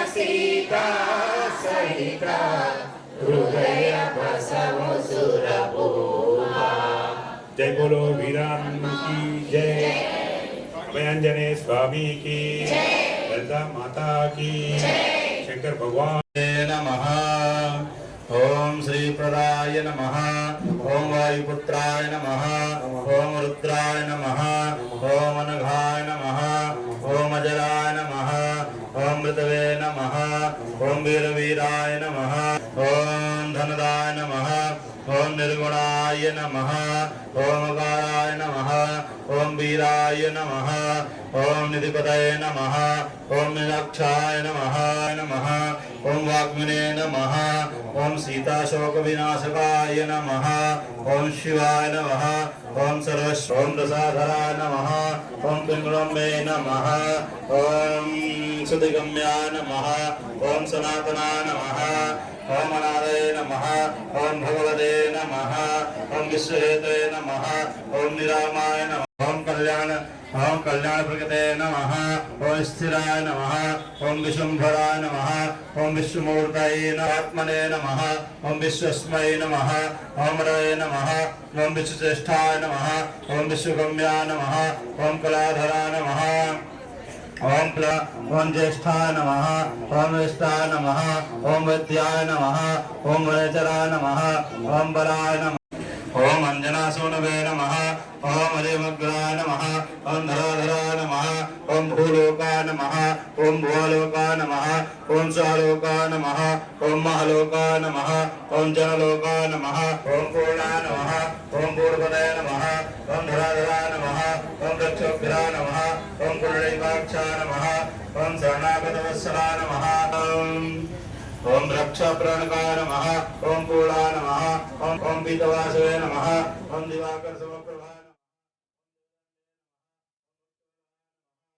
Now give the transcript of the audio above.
सीता सहिता हृदय बसव सुरपूपा। जय बोलो वीरान की जय, अभयांजने स्वामी की, ललिता माता की, शंकर भगवान नमः। ओम श्री प्रदाय नमः, ओम वायुपुत्राय नमः, ओम रुद्राय नमः, ओम अनघाय नमः, ओम अजराय नमः, ओम मृतवे नमः, ओम वीरवीराय नमः, ओम धनदाय नमः, ओम निर्गुणाय नमः, ओम अकाराय नमः, ओम वीराय नमः, ओम निधिपतये नमः, ओम मीनाक्षाय नमः नमः, ओम वाग्मिने नमः, ओम सीताशोक विनाशकाय नमः, ओम शिवाय नमः, ओम सर्वस्व ओम रसाधराय नमः, ओम पिंगलम्बे नमः, ओम सुदिगम्याय नमः, ओम सनातनाय नमः, ओम अनादये नमः, ओम भगवते नमः, ओम विश्वहेतवे नमः, ओम निरामाय नमः, ओम कल्याण प्रकृते नमः, ओम स्थिराय नमः, ओम विशुंभराय नमः, ओम विश्वमूर्तये आत्मने नमः, ओम विश्वस्मै नमः, ओम रये नमः, ओम विश्वश्रेष्ठाय नमः, ओम विश्वगम्याय नमः, ओम कलाधराय नमः, ओम ज्येष्ठाय नमः, ओम विष्टाय नमः, ओम विद्याय नमः, ओम वनेचराय नमः, ओम बलाय नमः, ओम अंजनासूनवे नमः, ओम अजयमग्राय नमः, ओम धराधराय नमः, ओम भूलोकाय नमः, ओम भुवलोकाय नमः, ओम स्वालोकाय नमः, ओम महलोकाय नमः, ओम जनलोकाय नमः, ओम पूर्णाय नमः, ओम पूर्वपदये नमः, ओम धराधराय नमः, ओम रक्षोग्राय नमः, ओम पुंडरीकाक्षाय नमः, ओम शरणागतवत्सलाय नमः, ओम रक्षा प्रणकाय नमः, ओम पूर्णाय नमः, ओम पीतवासवे नमः, ओम दिवाकर समग्र